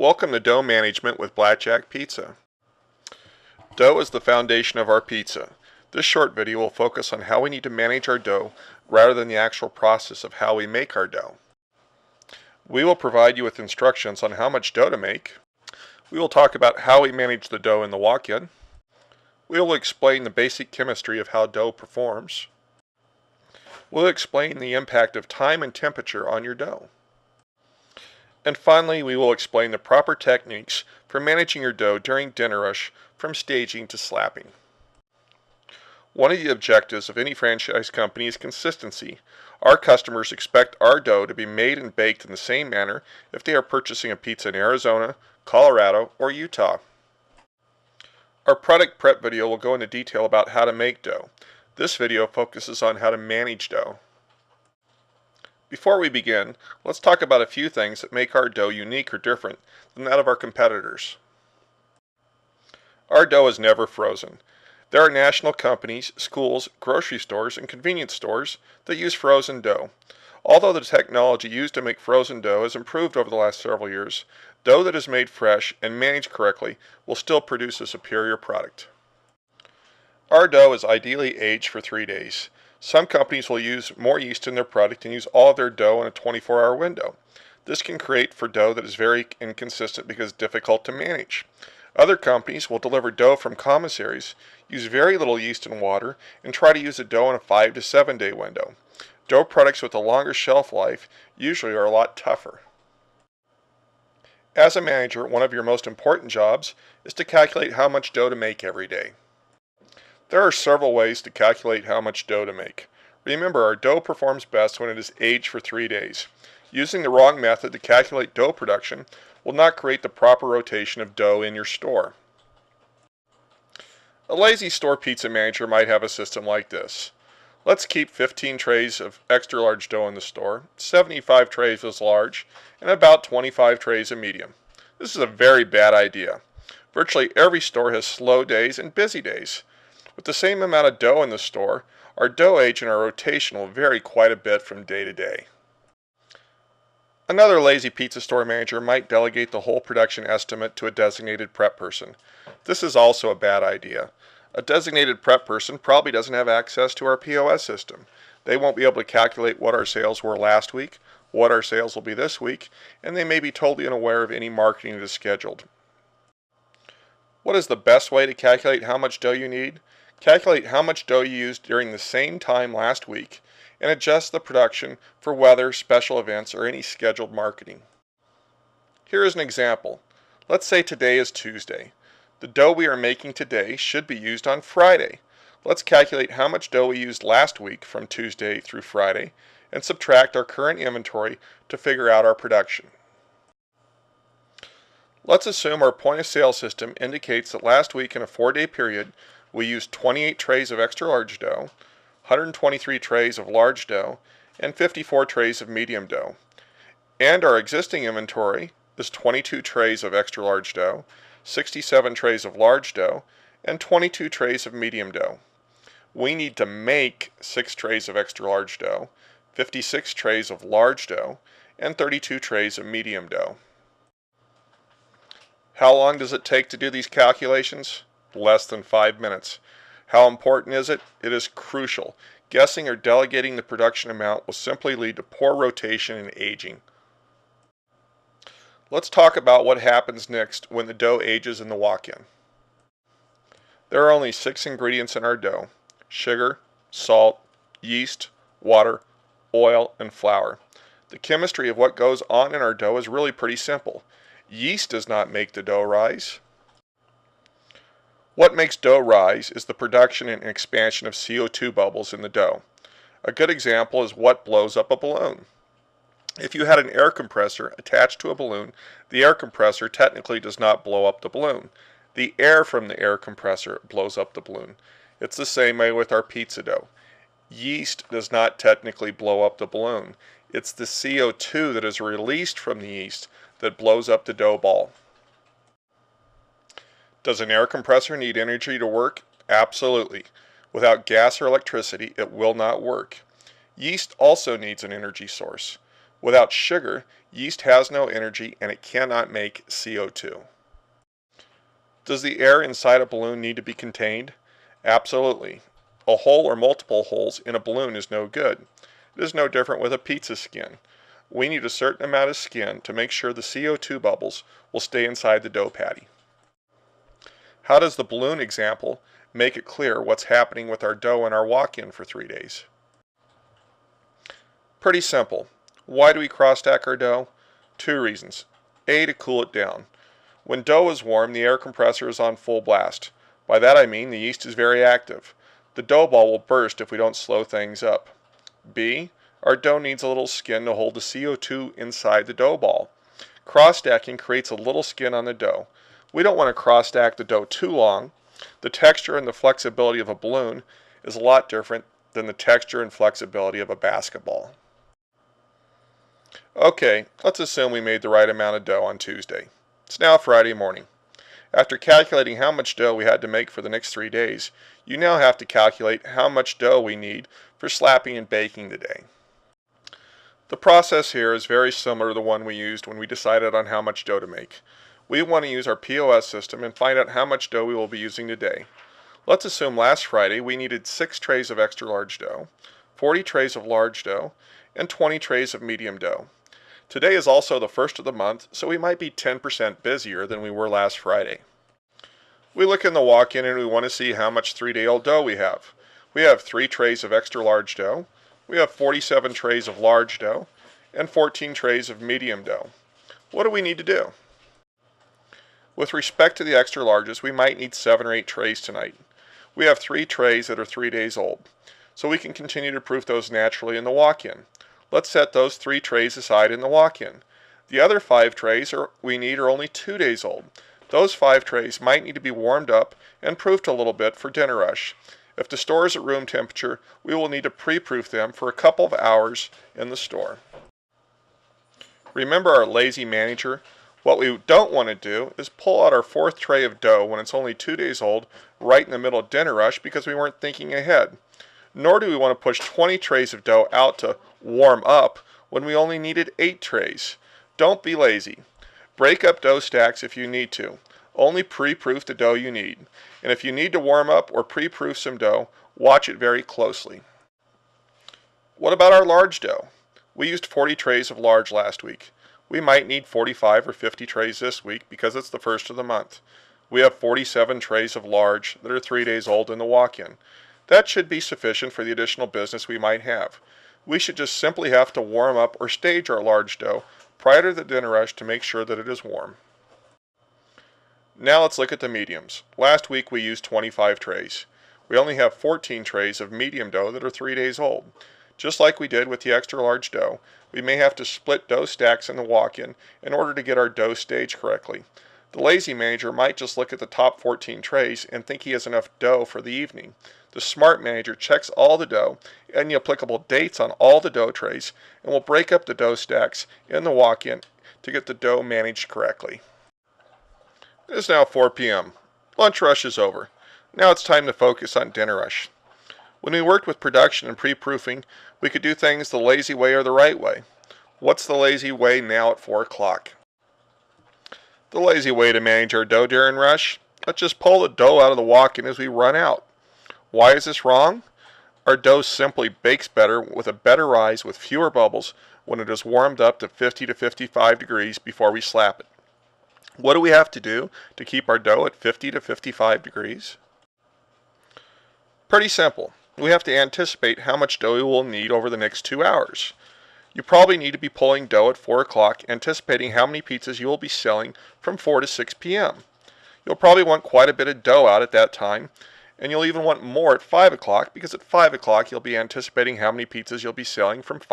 Welcome to Dough Management with Blackjack Pizza. Dough is the foundation of our pizza. This short video will focus on how we need to manage our dough rather than the actual process of how we make our dough. We will provide you with instructions on how much dough to make. We will talk about how we manage the dough in the walk-in. We will explain the basic chemistry of how dough performs. We'll explain the impact of time and temperature on your dough. And finally, we will explain the proper techniques for managing your dough during dinner rush from staging to slapping. One of the objectives of any franchise company is consistency. Our customers expect our dough to be made and baked in the same manner if they are purchasing a pizza in Arizona, Colorado, or Utah. Our product prep video will go into detail about how to make dough. This video focuses on how to manage dough. Before we begin, let's talk about a few things that make our dough unique or different than that of our competitors. Our dough is never frozen. There are national companies, schools, grocery stores, and convenience stores that use frozen dough. Although the technology used to make frozen dough has improved over the last several years, dough that is made fresh and managed correctly will still produce a superior product. Our dough is ideally aged for 3 days. Some companies will use more yeast in their product and use all of their dough in a 24-hour window. This can create for dough that is very inconsistent because difficult to manage. Other companies will deliver dough from commissaries, use very little yeast and water, and try to use the dough in a 5 to 7 day window. Dough products with a longer shelf life usually are a lot tougher. As a manager, one of your most important jobs is to calculate how much dough to make every day. There are several ways to calculate how much dough to make. Remember, our dough performs best when it is aged for 3 days. Using the wrong method to calculate dough production will not create the proper rotation of dough in your store. A lazy store pizza manager might have a system like this. Let's keep 15 trays of extra large dough in the store, 75 trays of large, and about 25 trays of medium. This is a very bad idea. Virtually every store has slow days and busy days. With the same amount of dough in the store, our dough age and our rotation will vary quite a bit from day to day. Another lazy pizza store manager might delegate the whole production estimate to a designated prep person. This is also a bad idea. A designated prep person probably doesn't have access to our POS system. They won't be able to calculate what our sales were last week, what our sales will be this week, and they may be totally unaware of any marketing that is scheduled. What is the best way to calculate how much dough you need? Calculate how much dough you used during the same time last week and adjust the production for weather, special events, or any scheduled marketing. Here is an example. Let's say today is Tuesday. The dough we are making today should be used on Friday. Let's calculate how much dough we used last week from Tuesday through Friday and subtract our current inventory to figure out our production. Let's assume our point of sale system indicates that last week in a 4-day period we used 28 trays of extra large dough, 123 trays of large dough, and 54 trays of medium dough. And our existing inventory is 22 trays of extra large dough, 67 trays of large dough, and 22 trays of medium dough. We need to make 6 trays of extra large dough, 56 trays of large dough, and 32 trays of medium dough. How long does it take to do these calculations? Less than 5 minutes. How important is it? It is crucial. Guessing or delegating the production amount will simply lead to poor rotation and aging. Let's talk about what happens next when the dough ages in the walk-in. There are only 6 ingredients in our dough: sugar, salt, yeast, water, oil, and flour. The chemistry of what goes on in our dough is really pretty simple. Yeast does not make the dough rise. What makes dough rise is the production and expansion of CO2 bubbles in the dough. A good example is what blows up a balloon. If you had an air compressor attached to a balloon, the air compressor technically does not blow up the balloon. The air from the air compressor blows up the balloon. It's the same way with our pizza dough. Yeast does not technically blow up the balloon. It's the CO2 that is released from the yeast that blows up the dough ball. Does an air compressor need energy to work? Absolutely. Without gas or electricity, it will not work. Yeast also needs an energy source. Without sugar, yeast has no energy and it cannot make CO2. Does the air inside a balloon need to be contained? Absolutely. A hole or multiple holes in a balloon is no good. It is no different with a pizza skin. We need a certain amount of skin to make sure the CO2 bubbles will stay inside the dough patty. How does the balloon example make it clear what's happening with our dough in our walk-in for 3 days? Pretty simple. Why do we cross-stack our dough? 2 reasons. A, to cool it down. When dough is warm, the air compressor is on full blast. By that I mean the yeast is very active. The dough ball will burst if we don't slow things up. B, our dough needs a little skin to hold the CO2 inside the dough ball. Cross-stacking creates a little skin on the dough. We don't want to cross-stack the dough too long. The texture and the flexibility of a balloon is a lot different than the texture and flexibility of a basketball. Okay, let's assume we made the right amount of dough on Tuesday. It's now Friday morning. After calculating how much dough we had to make for the next 3 days, you now have to calculate how much dough we need for slapping and baking today. The process here is very similar to the one we used when we decided on how much dough to make. We want to use our POS system and find out how much dough we will be using today. Let's assume last Friday we needed 6 trays of extra large dough, 40 trays of large dough, and 20 trays of medium dough. Today is also the first of the month, so we might be 10% busier than we were last Friday. We look in the walk-in and we want to see how much 3-day-old dough we have. We have 3 trays of extra large dough, we have 47 trays of large dough, and 14 trays of medium dough. What do we need to do? With respect to the extra larges, we might need 7 or 8 trays tonight. We have 3 trays that are 3 days old, so we can continue to proof those naturally in the walk-in. Let's set those 3 trays aside in the walk-in. The other 5 trays we need are only 2 days old. Those 5 trays might need to be warmed up and proofed a little bit for dinner rush. If the store is at room temperature, we will need to pre-proof them for a couple of hours in the store. Remember our lazy manager? What we don't want to do is pull out our 4th tray of dough when it's only 2 days old right in the middle of dinner rush because we weren't thinking ahead. Nor do we want to push 20 trays of dough out to warm up when we only needed 8 trays. Don't be lazy. Break up dough stacks if you need to. Only pre-proof the dough you need. And if you need to warm up or pre-proof some dough, watch it very closely. What about our large dough? We used 40 trays of large last week. We might need 45 or 50 trays this week because it's the first of the month. We have 47 trays of large that are 3 days old in the walk-in. That should be sufficient for the additional business we might have. We should just simply have to warm up or stage our large dough prior to the dinner rush to make sure that it is warm. Now let's look at the mediums. Last week we used 25 trays. We only have 14 trays of medium dough that are 3 days old. Just like we did with the extra large dough, we may have to split dough stacks in the walk-in in order to get our dough staged correctly. The lazy manager might just look at the top 14 trays and think he has enough dough for the evening. The smart manager checks all the dough and the applicable dates on all the dough trays and will break up the dough stacks in the walk-in to get the dough managed correctly. It is now 4 p.m. Lunch rush is over. Now it's time to focus on dinner rush. When we worked with production and pre-proofing, we could do things the lazy way or the right way. What's the lazy way now at 4 o'clock? The lazy way to manage our dough during rush? Let's just pull the dough out of the walk-in as we run out. Why is this wrong? Our dough simply bakes better with a better rise with fewer bubbles when it is warmed up to 50 to 55 degrees before we slap it. What do we have to do to keep our dough at 50 to 55 degrees? Pretty simple. We have to anticipate how much dough we will need over the next 2 hours. You probably need to be pulling dough at 4 o'clock, anticipating how many pizzas you will be selling from 4 to 6 p.m. You'll probably want quite a bit of dough out at that time, and you'll even want more at 5 o'clock because at 5 o'clock you'll be anticipating how many pizzas you'll be selling from 5